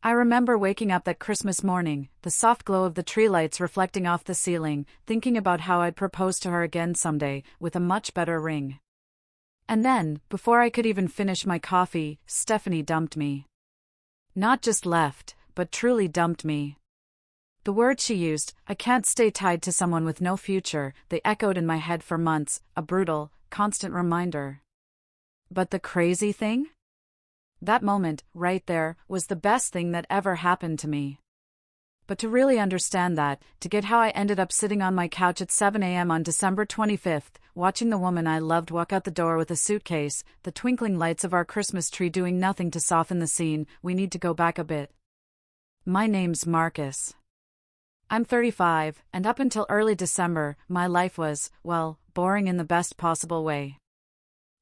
I remember waking up that Christmas morning, the soft glow of the tree lights reflecting off the ceiling, thinking about how I'd propose to her again someday, with a much better ring. And then, before I could even finish my coffee, Stephanie dumped me. Not just left, but truly dumped me. The words she used, "I can't stay tied to someone with no future," they echoed in my head for months, a brutal, constant reminder. But the crazy thing? That moment, right there, was the best thing that ever happened to me. But to really understand that, to get how I ended up sitting on my couch at 7 a.m. on December 25th, watching the woman I loved walk out the door with a suitcase, the twinkling lights of our Christmas tree doing nothing to soften the scene, we need to go back a bit. My name's Marcus. I'm 35, and up until early December, my life was, well, boring in the best possible way.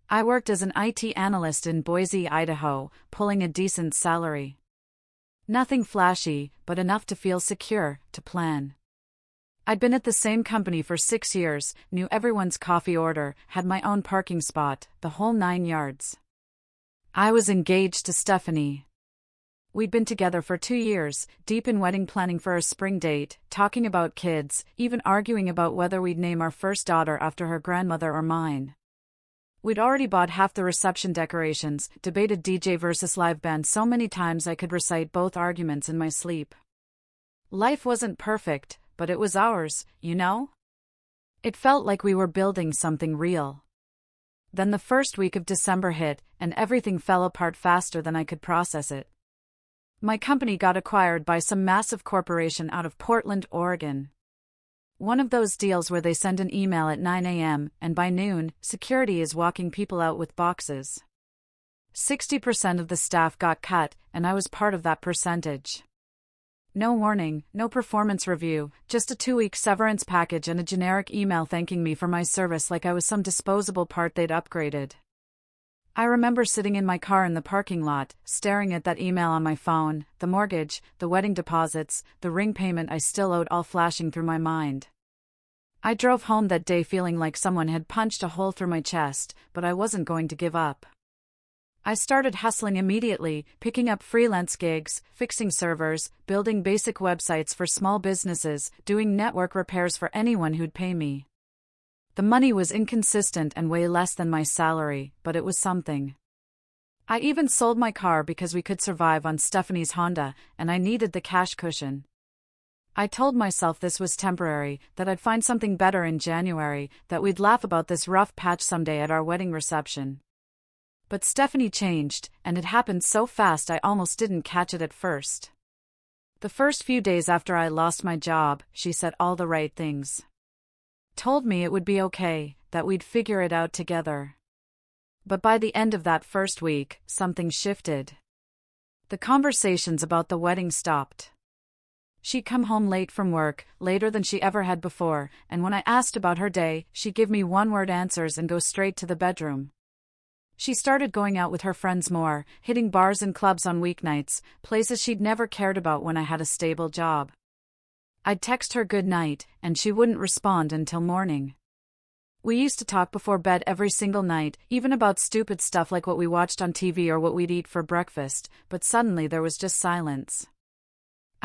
I worked as an IT analyst in Boise, Idaho, pulling a decent salary. Nothing flashy, but enough to feel secure, to plan. I'd been at the same company for 6 years, knew everyone's coffee order, had my own parking spot, the whole 9 yards. I was engaged to Stephanie. We'd been together for 2 years, deep in wedding planning for a spring date, talking about kids, even arguing about whether we'd name our first daughter after her grandmother or mine. We'd already bought half the reception decorations, debated DJ versus live band so many times I could recite both arguments in my sleep. Life wasn't perfect, but it was ours, you know? It felt like we were building something real. Then the first week of December hit, and everything fell apart faster than I could process it. My company got acquired by some massive corporation out of Portland, Oregon. One of those deals where they send an email at 9 a.m., and by noon, security is walking people out with boxes. 60% of the staff got cut, and I was part of that percentage. No warning, no performance review, just a 2-week severance package and a generic email thanking me for my service like I was some disposable part they'd upgraded. I remember sitting in my car in the parking lot, staring at that email on my phone, the mortgage, the wedding deposits, the ring payment I still owed all flashing through my mind. I drove home that day feeling like someone had punched a hole through my chest, but I wasn't going to give up. I started hustling immediately, picking up freelance gigs, fixing servers, building basic websites for small businesses, doing network repairs for anyone who'd pay me. The money was inconsistent and way less than my salary, but it was something. I even sold my car because we could survive on Stephanie's Honda, and I needed the cash cushion. I told myself this was temporary, that I'd find something better in January, that we'd laugh about this rough patch someday at our wedding reception. But Stephanie changed, and it happened so fast I almost didn't catch it at first. The first few days after I lost my job, she said all the right things. Told me it would be okay, that we'd figure it out together. But by the end of that first week, something shifted. The conversations about the wedding stopped. She'd come home late from work, later than she ever had before, and when I asked about her day, she'd give me one-word answers and go straight to the bedroom. She started going out with her friends more, hitting bars and clubs on weeknights, places she'd never cared about when I had a stable job. I'd text her good night, and she wouldn't respond until morning. We used to talk before bed every single night, even about stupid stuff like what we watched on TV or what we'd eat for breakfast, but suddenly there was just silence.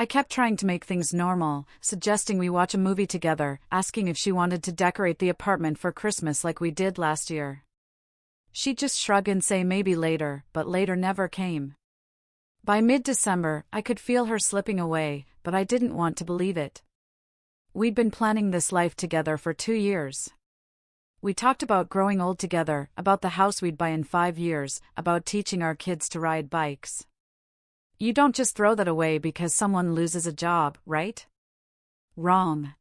I kept trying to make things normal, suggesting we watch a movie together, asking if she wanted to decorate the apartment for Christmas like we did last year. She'd just shrug and say maybe later, but later never came. By mid-December, I could feel her slipping away, but I didn't want to believe it. We'd been planning this life together for 2 years. We talked about growing old together, about the house we'd buy in 5 years, about teaching our kids to ride bikes. You don't just throw that away because someone loses a job, right? Wrong.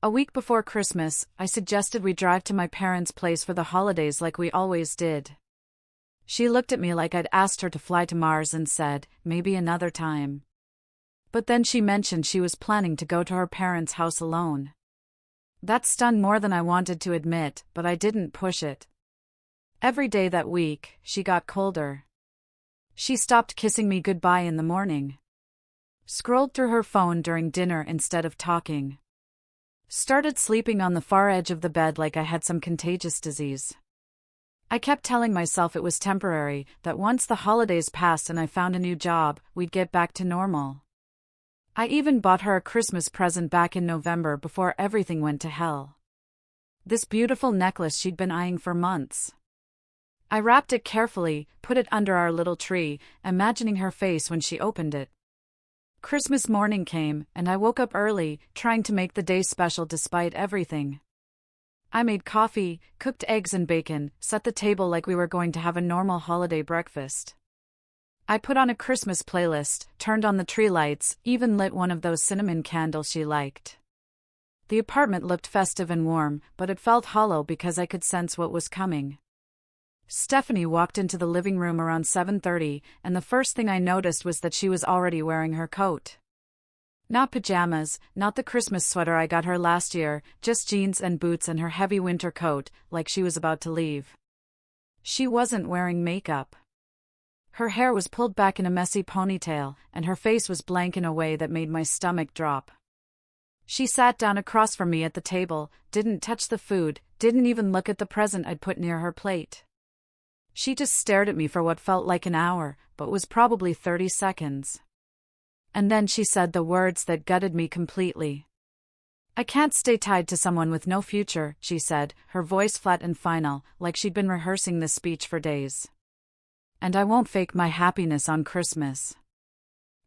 A week before Christmas, I suggested we drive to my parents' place for the holidays like we always did. She looked at me like I'd asked her to fly to Mars and said, maybe another time. But then she mentioned she was planning to go to her parents' house alone. That stung more than I wanted to admit, but I didn't push it. Every day that week, she got colder. She stopped kissing me goodbye in the morning. Scrolled through her phone during dinner instead of talking. Started sleeping on the far edge of the bed like I had some contagious disease. I kept telling myself it was temporary, that once the holidays passed and I found a new job, we'd get back to normal. I even bought her a Christmas present back in November before everything went to hell. This beautiful necklace she'd been eyeing for months. I wrapped it carefully, put it under our little tree, imagining her face when she opened it. Christmas morning came, and I woke up early, trying to make the day special despite everything. I made coffee, cooked eggs and bacon, set the table like we were going to have a normal holiday breakfast. I put on a Christmas playlist, turned on the tree lights, even lit one of those cinnamon candles she liked. The apartment looked festive and warm, but it felt hollow because I could sense what was coming. Stephanie walked into the living room around 7:30, and the first thing I noticed was that she was already wearing her coat. Not pajamas, not the Christmas sweater I got her last year, just jeans and boots and her heavy winter coat, like she was about to leave. She wasn't wearing makeup. Her hair was pulled back in a messy ponytail, and her face was blank in a way that made my stomach drop. She sat down across from me at the table, didn't touch the food, didn't even look at the present I'd put near her plate. She just stared at me for what felt like an hour, but was probably 30 seconds. And then she said the words that gutted me completely. "I can't stay tied to someone with no future," she said, her voice flat and final, like she'd been rehearsing this speech for days. "And I won't fake my happiness on Christmas."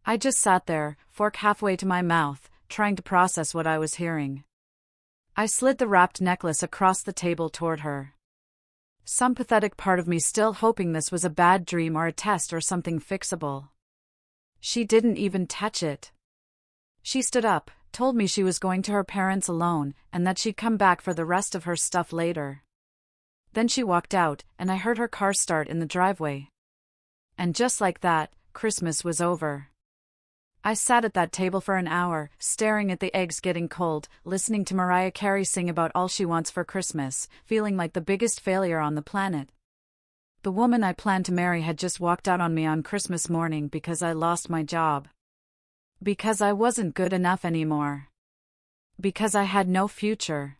I just sat there, fork halfway to my mouth, trying to process what I was hearing. I slid the wrapped necklace across the table toward her. Some pathetic part of me still hoping this was a bad dream or a test or something fixable. She didn't even touch it. She stood up, told me she was going to her parents alone, and that she'd come back for the rest of her stuff later. Then she walked out, and I heard her car start in the driveway. And just like that, Christmas was over. I sat at that table for an hour, staring at the eggs getting cold, listening to Mariah Carey sing about all she wants for Christmas, feeling like the biggest failure on the planet. The woman I planned to marry had just walked out on me on Christmas morning because I lost my job. Because I wasn't good enough anymore. Because I had no future.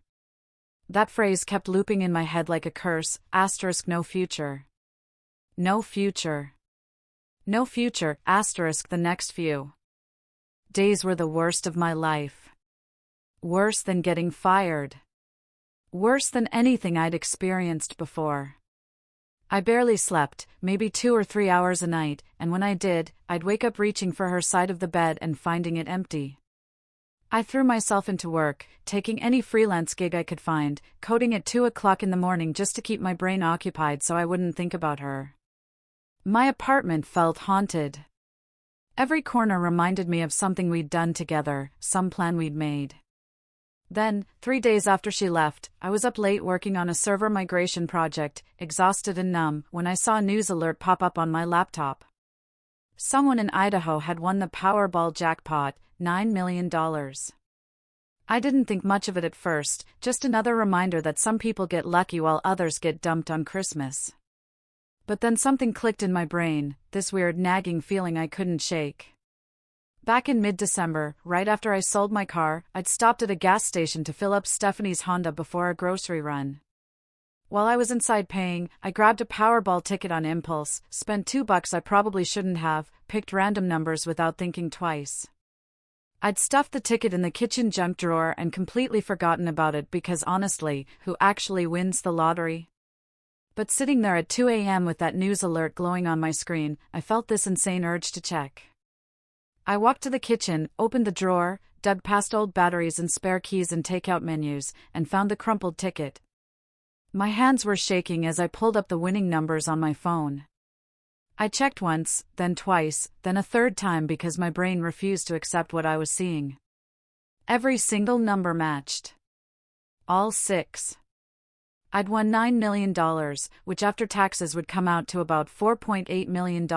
That phrase kept looping in my head like a curse, asterisk no future. No future. No future, asterisk the next few days were the worst of my life. Worse than getting fired. Worse than anything I'd experienced before. I barely slept, maybe 2 or 3 hours a night, and when I did, I'd wake up reaching for her side of the bed and finding it empty. I threw myself into work, taking any freelance gig I could find, coding at 2 o'clock in the morning just to keep my brain occupied so I wouldn't think about her. My apartment felt haunted. Every corner reminded me of something we'd done together, some plan we'd made. Then, 3 days after she left, I was up late working on a server migration project, exhausted and numb, when I saw a news alert pop up on my laptop. Someone in Idaho had won the Powerball jackpot, $9 million. I didn't think much of it at first, just another reminder that some people get lucky while others get dumped on Christmas. But then something clicked in my brain, this weird nagging feeling I couldn't shake. Back in mid-December, right after I sold my car, I'd stopped at a gas station to fill up Stephanie's Honda before a grocery run. While I was inside paying, I grabbed a Powerball ticket on impulse, spent $2 I probably shouldn't have, picked random numbers without thinking twice. I'd stuffed the ticket in the kitchen junk drawer and completely forgotten about it because honestly, who actually wins the lottery? But sitting there at 2 a.m. with that news alert glowing on my screen, I felt this insane urge to check. I walked to the kitchen, opened the drawer, dug past old batteries and spare keys and takeout menus, and found the crumpled ticket. My hands were shaking as I pulled up the winning numbers on my phone. I checked once, then twice, then a third time because my brain refused to accept what I was seeing. Every single number matched. All 6. I'd won $9 million, which after taxes would come out to about $4.8 million.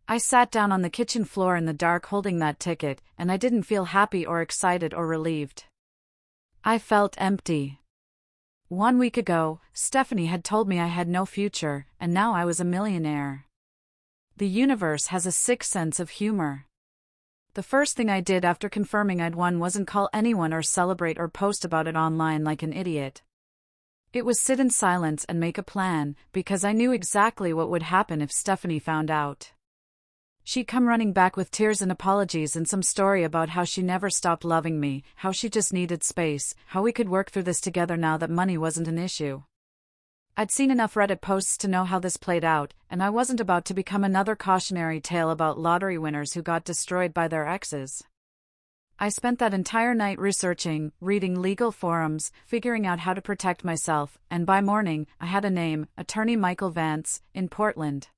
I sat down on the kitchen floor in the dark holding that ticket, and I didn't feel happy or excited or relieved. I felt empty. 1 week ago, Stephanie had told me I had no future, and now I was a millionaire. The universe has a sick sense of humor. The first thing I did after confirming I'd won wasn't call anyone or celebrate or post about it online like an idiot. It was sit in silence and make a plan, because I knew exactly what would happen if Stephanie found out. She'd come running back with tears and apologies and some story about how she never stopped loving me, how she just needed space, how we could work through this together now that money wasn't an issue. I'd seen enough Reddit posts to know how this played out, and I wasn't about to become another cautionary tale about lottery winners who got destroyed by their exes. I spent that entire night researching, reading legal forums, figuring out how to protect myself, and by morning, I had a name, Attorney Michael Vance, in Portland.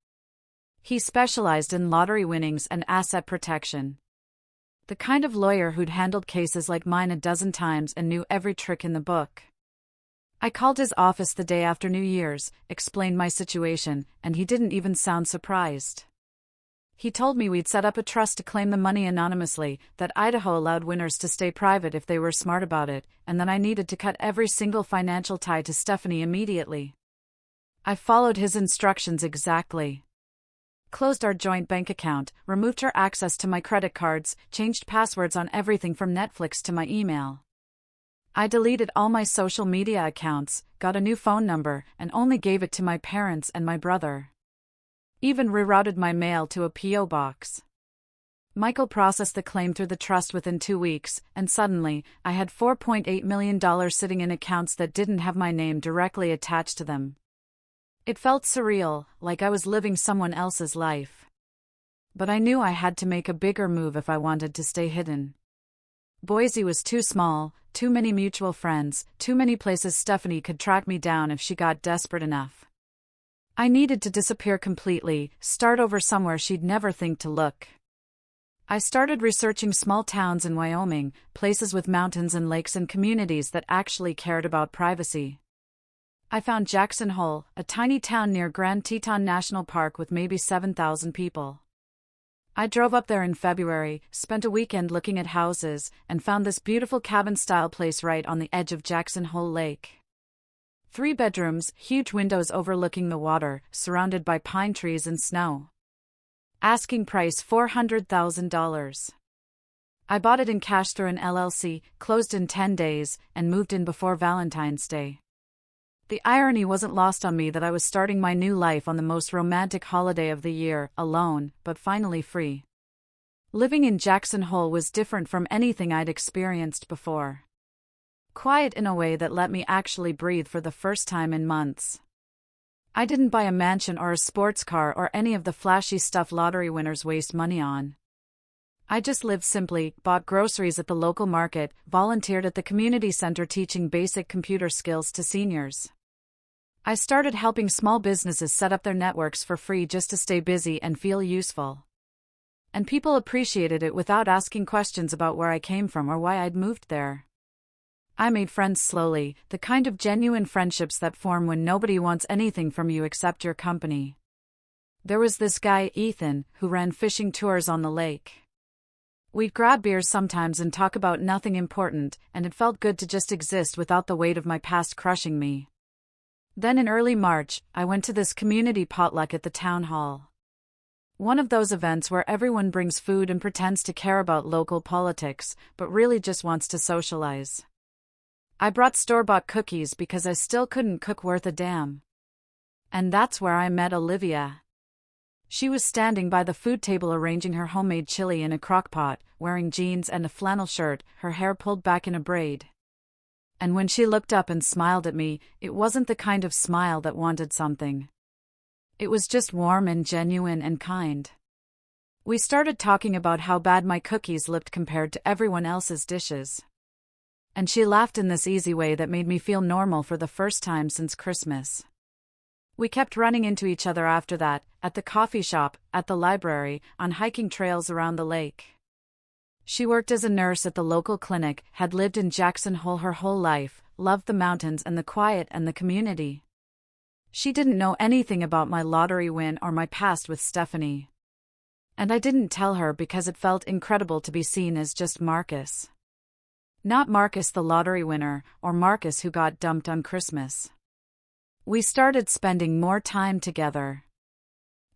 He specialized in lottery winnings and asset protection. The kind of lawyer who'd handled cases like mine a dozen times and knew every trick in the book. I called his office the day after New Year's, explained my situation, and he didn't even sound surprised. He told me we'd set up a trust to claim the money anonymously, that Idaho allowed winners to stay private if they were smart about it, and that I needed to cut every single financial tie to Stephanie immediately. I followed his instructions exactly. Closed our joint bank account, removed her access to my credit cards, changed passwords on everything from Netflix to my email. I deleted all my social media accounts, got a new phone number, and only gave it to my parents and my brother. Even rerouted my mail to a P.O. box. Michael processed the claim through the trust within 2 weeks, and suddenly, I had $4.8 million sitting in accounts that didn't have my name directly attached to them. It felt surreal, like I was living someone else's life. But I knew I had to make a bigger move if I wanted to stay hidden. Boise was too small, too many mutual friends, too many places Stephanie could track me down if she got desperate enough. I needed to disappear completely, start over somewhere she'd never think to look. I started researching small towns in Wyoming, places with mountains and lakes and communities that actually cared about privacy. I found Jackson Hole, a tiny town near Grand Teton National Park with maybe 7,000 people. I drove up there in February, spent a weekend looking at houses, and found this beautiful cabin-style place right on the edge of Jackson Hole Lake. 3 bedrooms, huge windows overlooking the water, surrounded by pine trees and snow. Asking price $400,000. I bought it in cash through an LLC, closed in 10 days, and moved in before Valentine's Day. The irony wasn't lost on me that I was starting my new life on the most romantic holiday of the year, alone, but finally free. Living in Jackson Hole was different from anything I'd experienced before. Quiet in a way that let me actually breathe for the first time in months. I didn't buy a mansion or a sports car or any of the flashy stuff lottery winners waste money on. I just lived simply, bought groceries at the local market, volunteered at the community center teaching basic computer skills to seniors. I started helping small businesses set up their networks for free just to stay busy and feel useful. And people appreciated it without asking questions about where I came from or why I'd moved there. I made friends slowly, the kind of genuine friendships that form when nobody wants anything from you except your company. There was this guy, Ethan, who ran fishing tours on the lake. We'd grab beers sometimes and talk about nothing important, and it felt good to just exist without the weight of my past crushing me. Then in early March, I went to this community potluck at the town hall. One of those events where everyone brings food and pretends to care about local politics, but really just wants to socialize. I brought store-bought cookies because I still couldn't cook worth a damn. And that's where I met Olivia. She was standing by the food table arranging her homemade chili in a crock-pot, wearing jeans and a flannel shirt, her hair pulled back in a braid. And when she looked up and smiled at me, it wasn't the kind of smile that wanted something. It was just warm and genuine and kind. We started talking about how bad my cookies looked compared to everyone else's dishes. And she laughed in this easy way that made me feel normal for the first time since Christmas. We kept running into each other after that, at the coffee shop, at the library, on hiking trails around the lake. She worked as a nurse at the local clinic, had lived in Jackson Hole her whole life, loved the mountains and the quiet and the community. She didn't know anything about my lottery win or my past with Stephanie. And I didn't tell her because it felt incredible to be seen as just Marcus. Not Marcus the lottery winner, or Marcus who got dumped on Christmas. We started spending more time together.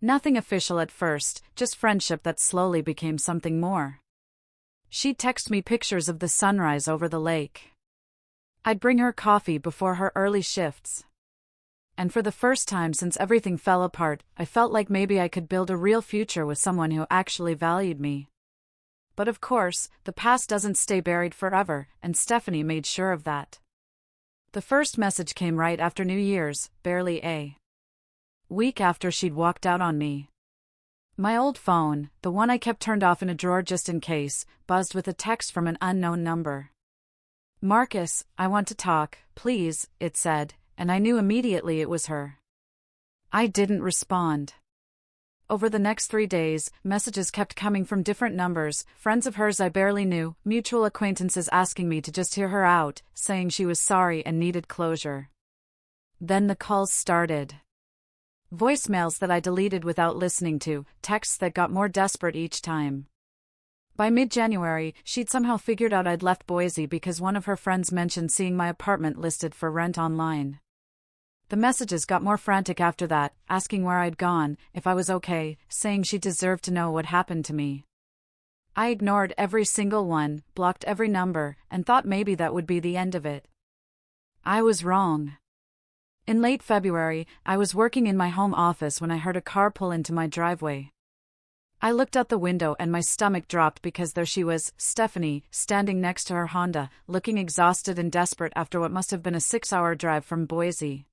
Nothing official at first, just friendship that slowly became something more. She'd text me pictures of the sunrise over the lake. I'd bring her coffee before her early shifts. And for the first time since everything fell apart, I felt like maybe I could build a real future with someone who actually valued me. But of course, the past doesn't stay buried forever, and Stephanie made sure of that. The first message came right after New Year's, barely a week after she'd walked out on me. My old phone, the one I kept turned off in a drawer just in case, buzzed with a text from an unknown number. "Marcus, I want to talk, please," it said, and I knew immediately it was her. I didn't respond. Over the next 3 days, messages kept coming from different numbers, friends of hers I barely knew, mutual acquaintances asking me to just hear her out, saying she was sorry and needed closure. Then the calls started. Voicemails that I deleted without listening to, texts that got more desperate each time. By mid-January, she'd somehow figured out I'd left Boise because one of her friends mentioned seeing my apartment listed for rent online. The messages got more frantic after that, asking where I'd gone, if I was okay, saying she deserved to know what happened to me. I ignored every single one, blocked every number, and thought maybe that would be the end of it. I was wrong. In late February, I was working in my home office when I heard a car pull into my driveway. I looked out the window and my stomach dropped because there she was, Stephanie, standing next to her Honda, looking exhausted and desperate after what must have been a 6-hour drive from Boise.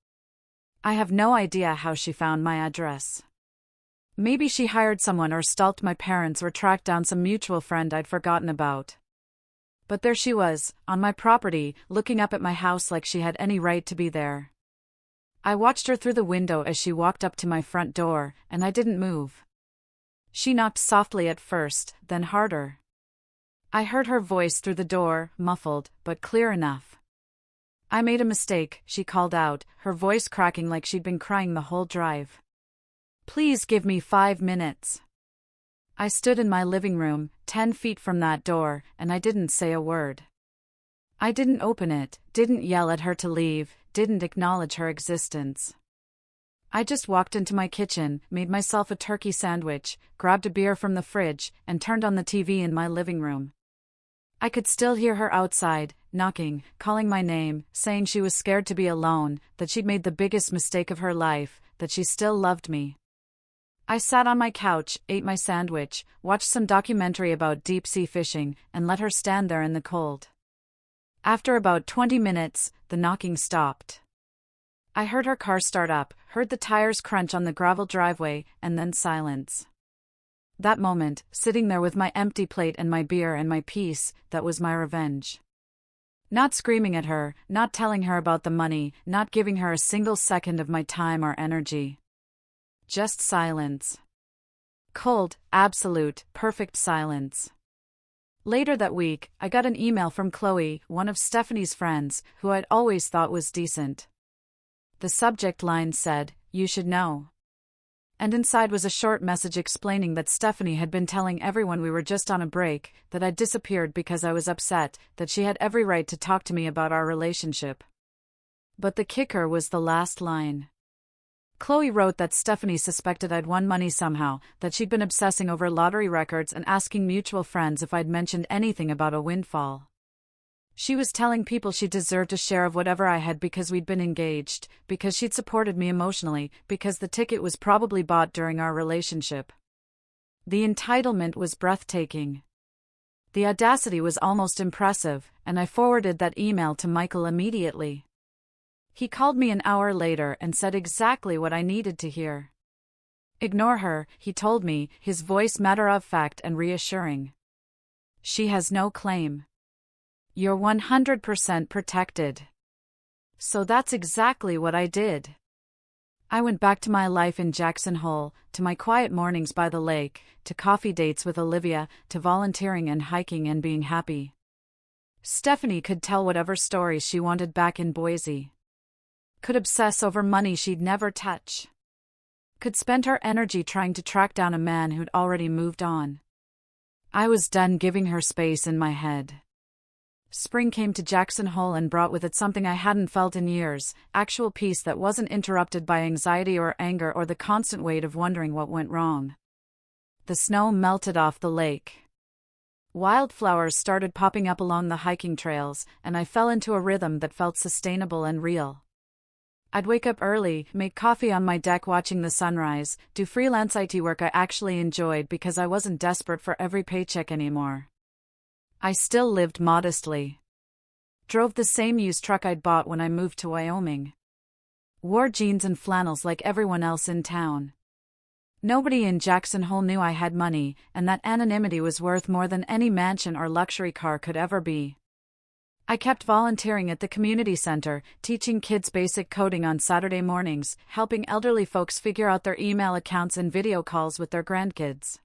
I have no idea how she found my address. Maybe she hired someone or stalked my parents or tracked down some mutual friend I'd forgotten about. But there she was, on my property, looking up at my house like she had any right to be there. I watched her through the window as she walked up to my front door, and I didn't move. She knocked softly at first, then harder. I heard her voice through the door, muffled, but clear enough. "I made a mistake," she called out, her voice cracking like she'd been crying the whole drive. "Please give me 5 minutes." I stood in my living room, 10 feet from that door, and I didn't say a word. I didn't open it, didn't yell at her to leave, didn't acknowledge her existence. I just walked into my kitchen, made myself a turkey sandwich, grabbed a beer from the fridge, and turned on the TV in my living room. I could still hear her outside, knocking, calling my name, saying she was scared to be alone, that she'd made the biggest mistake of her life, that she still loved me. I sat on my couch, ate my sandwich, watched some documentary about deep-sea fishing, and let her stand there in the cold. After about 20 minutes, the knocking stopped. I heard her car start up, heard the tires crunch on the gravel driveway, and then silence. That moment, sitting there with my empty plate and my beer and my peace, that was my revenge. Not screaming at her, not telling her about the money, not giving her a single second of my time or energy. Just silence. Cold, absolute, perfect silence. Later that week, I got an email from Chloe, one of Stephanie's friends, who I'd always thought was decent. The subject line said, "You should know." And inside was a short message explaining that Stephanie had been telling everyone we were just on a break, that I'd disappeared because I was upset, that she had every right to talk to me about our relationship. But the kicker was the last line. Chloe wrote that Stephanie suspected I'd won money somehow, that she'd been obsessing over lottery records and asking mutual friends if I'd mentioned anything about a windfall. She was telling people she deserved a share of whatever I had because we'd been engaged, because she'd supported me emotionally, because the ticket was probably bought during our relationship. The entitlement was breathtaking. The audacity was almost impressive, and I forwarded that email to Michael immediately. He called me an hour later and said exactly what I needed to hear. "Ignore her," he told me, his voice matter-of-fact and reassuring. "She has no claim. You're 100% protected." So that's exactly what I did. I went back to my life in Jackson Hole, to my quiet mornings by the lake, to coffee dates with Olivia, to volunteering and hiking and being happy. Stephanie could tell whatever stories she wanted back in Boise. Could obsess over money she'd never touch. Could spend her energy trying to track down a man who'd already moved on. I was done giving her space in my head. Spring came to Jackson Hole and brought with it something I hadn't felt in years, actual peace that wasn't interrupted by anxiety or anger or the constant weight of wondering what went wrong. The snow melted off the lake. Wildflowers started popping up along the hiking trails, and I fell into a rhythm that felt sustainable and real. I'd wake up early, make coffee on my deck watching the sunrise, do freelance IT work I actually enjoyed because I wasn't desperate for every paycheck anymore. I still lived modestly. Drove the same used truck I'd bought when I moved to Wyoming. Wore jeans and flannels like everyone else in town. Nobody in Jackson Hole knew I had money, and that anonymity was worth more than any mansion or luxury car could ever be. I kept volunteering at the community center, teaching kids basic coding on Saturday mornings, helping elderly folks figure out their email accounts and video calls with their grandkids.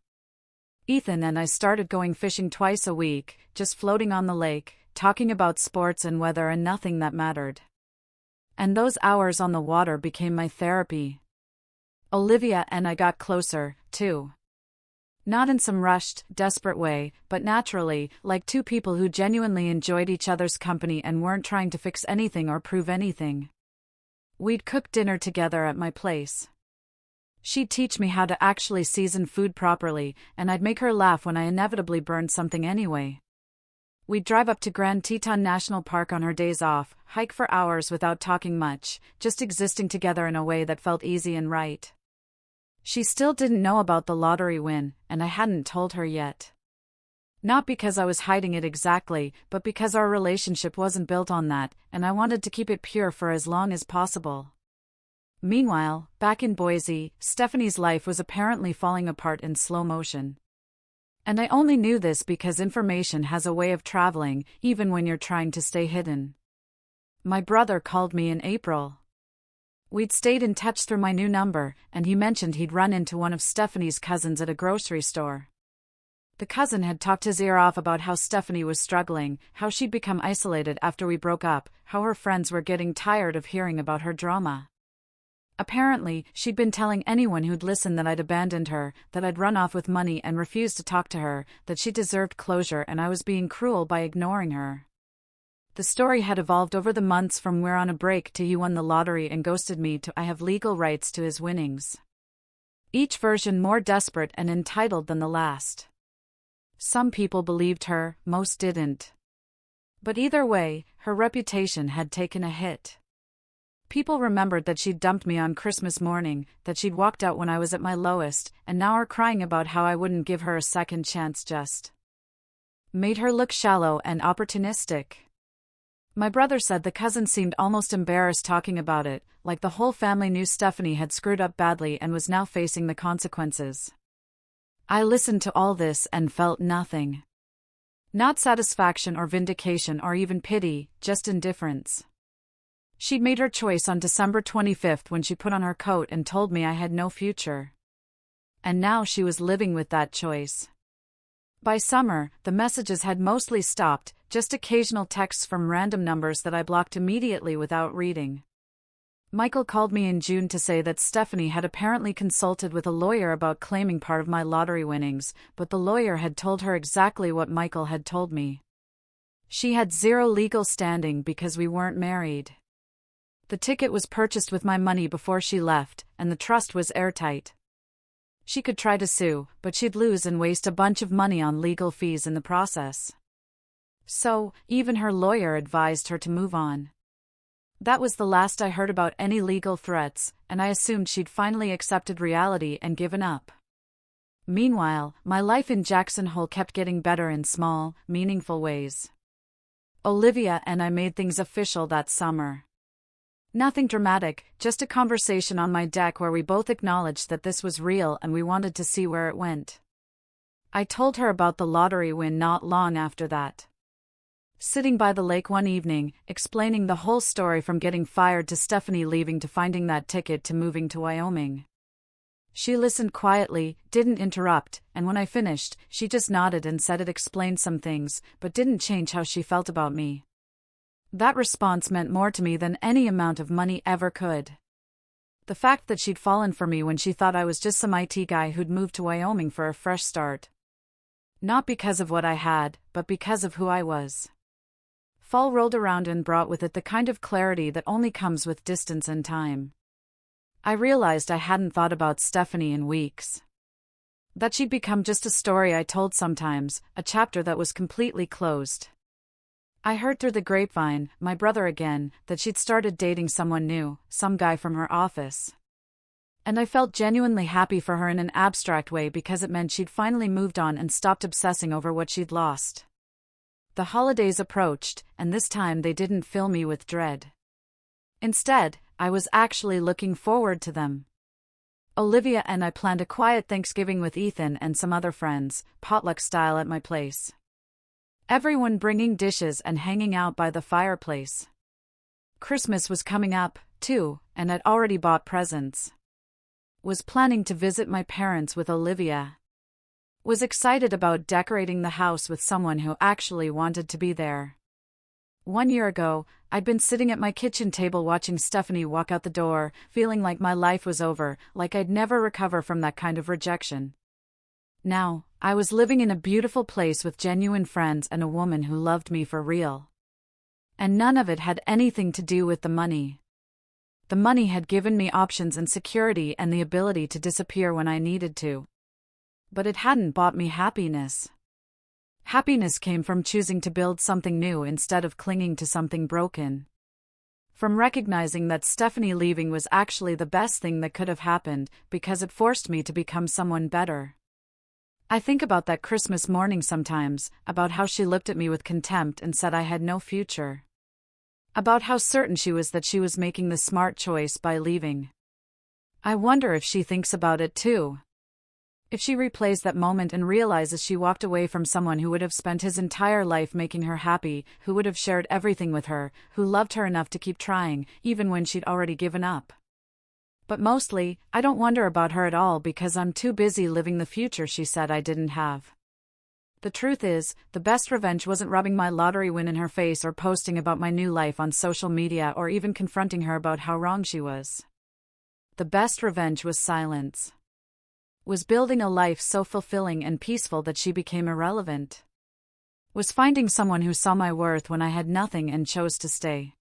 Ethan and I started going fishing twice a week, just floating on the lake, talking about sports and weather and nothing that mattered. And those hours on the water became my therapy. Olivia and I got closer, too. Not in some rushed, desperate way, but naturally, like two people who genuinely enjoyed each other's company and weren't trying to fix anything or prove anything. We'd cook dinner together at my place. She'd teach me how to actually season food properly, and I'd make her laugh when I inevitably burned something anyway. We'd drive up to Grand Teton National Park on her days off, hike for hours without talking much, just existing together in a way that felt easy and right. She still didn't know about the lottery win, and I hadn't told her yet. Not because I was hiding it exactly, but because our relationship wasn't built on that, and I wanted to keep it pure for as long as possible. Meanwhile, back in Boise, Stephanie's life was apparently falling apart in slow motion. And I only knew this because information has a way of traveling, even when you're trying to stay hidden. My brother called me in April. We'd stayed in touch through my new number, and he mentioned he'd run into one of Stephanie's cousins at a grocery store. The cousin had talked his ear off about how Stephanie was struggling, how she'd become isolated after we broke up, how her friends were getting tired of hearing about her drama. Apparently, she'd been telling anyone who'd listen that I'd abandoned her, that I'd run off with money and refused to talk to her, that she deserved closure and I was being cruel by ignoring her. The story had evolved over the months from we're on a break to he won the lottery and ghosted me to I have legal rights to his winnings. Each version more desperate and entitled than the last. Some people believed her, most didn't. But either way, her reputation had taken a hit. People remembered that she'd dumped me on Christmas morning, that she'd walked out when I was at my lowest, and now are crying about how I wouldn't give her a second chance just made her look shallow and opportunistic. My brother said the cousin seemed almost embarrassed talking about it, like the whole family knew Stephanie had screwed up badly and was now facing the consequences. I listened to all this and felt nothing. Not satisfaction or vindication or even pity, just indifference. She'd made her choice on December 25th when she put on her coat and told me I had no future. And now she was living with that choice. By summer, the messages had mostly stopped, just occasional texts from random numbers that I blocked immediately without reading. Michael called me in June to say that Stephanie had apparently consulted with a lawyer about claiming part of my lottery winnings, but the lawyer had told her exactly what Michael had told me. She had zero legal standing because we weren't married. The ticket was purchased with my money before she left, and the trust was airtight. She could try to sue, but she'd lose and waste a bunch of money on legal fees in the process. So, even her lawyer advised her to move on. That was the last I heard about any legal threats, and I assumed she'd finally accepted reality and given up. Meanwhile, my life in Jackson Hole kept getting better in small, meaningful ways. Olivia and I made things official that summer. Nothing dramatic, just a conversation on my deck where we both acknowledged that this was real and we wanted to see where it went. I told her about the lottery win not long after that. Sitting by the lake one evening, explaining the whole story from getting fired to Stephanie leaving to finding that ticket to moving to Wyoming. She listened quietly, didn't interrupt, and when I finished, she just nodded and said it explained some things, but didn't change how she felt about me. That response meant more to me than any amount of money ever could. The fact that she'd fallen for me when she thought I was just some IT guy who'd moved to Wyoming for a fresh start. Not because of what I had, but because of who I was. Fall rolled around and brought with it the kind of clarity that only comes with distance and time. I realized I hadn't thought about Stephanie in weeks. That she'd become just a story I told sometimes, a chapter that was completely closed. I heard through the grapevine, my brother again, that she'd started dating someone new, some guy from her office. And I felt genuinely happy for her in an abstract way because it meant she'd finally moved on and stopped obsessing over what she'd lost. The holidays approached, and this time they didn't fill me with dread. Instead, I was actually looking forward to them. Olivia and I planned a quiet Thanksgiving with Ethan and some other friends, potluck style at my place. Everyone bringing dishes and hanging out by the fireplace. Christmas was coming up, too, and I'd already bought presents. Was planning to visit my parents with Olivia. Was excited about decorating the house with someone who actually wanted to be there. 1 year ago, I'd been sitting at my kitchen table watching Stephanie walk out the door, feeling like my life was over, like I'd never recover from that kind of rejection. Now, I was living in a beautiful place with genuine friends and a woman who loved me for real. And none of it had anything to do with the money. The money had given me options and security and the ability to disappear when I needed to. But it hadn't bought me happiness. Happiness came from choosing to build something new instead of clinging to something broken. From recognizing that Stephanie leaving was actually the best thing that could have happened, because it forced me to become someone better. I think about that Christmas morning sometimes, about how she looked at me with contempt and said I had no future. About how certain she was that she was making the smart choice by leaving. I wonder if she thinks about it too. If she replays that moment and realizes she walked away from someone who would have spent his entire life making her happy, who would have shared everything with her, who loved her enough to keep trying, even when she'd already given up. But mostly, I don't wonder about her at all because I'm too busy living the future she said I didn't have. The truth is, the best revenge wasn't rubbing my lottery win in her face or posting about my new life on social media or even confronting her about how wrong she was. The best revenge was silence. Was building a life so fulfilling and peaceful that she became irrelevant. Was finding someone who saw my worth when I had nothing and chose to stay.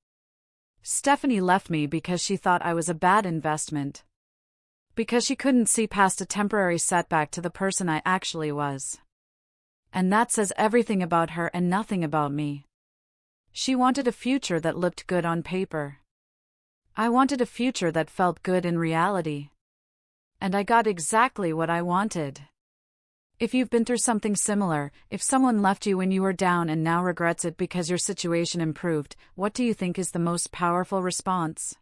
Stephanie left me because she thought I was a bad investment. Because she couldn't see past a temporary setback to the person I actually was. And that says everything about her and nothing about me. She wanted a future that looked good on paper. I wanted a future that felt good in reality. And I got exactly what I wanted. If you've been through something similar, if someone left you when you were down and now regrets it because your situation improved, what do you think is the most powerful response?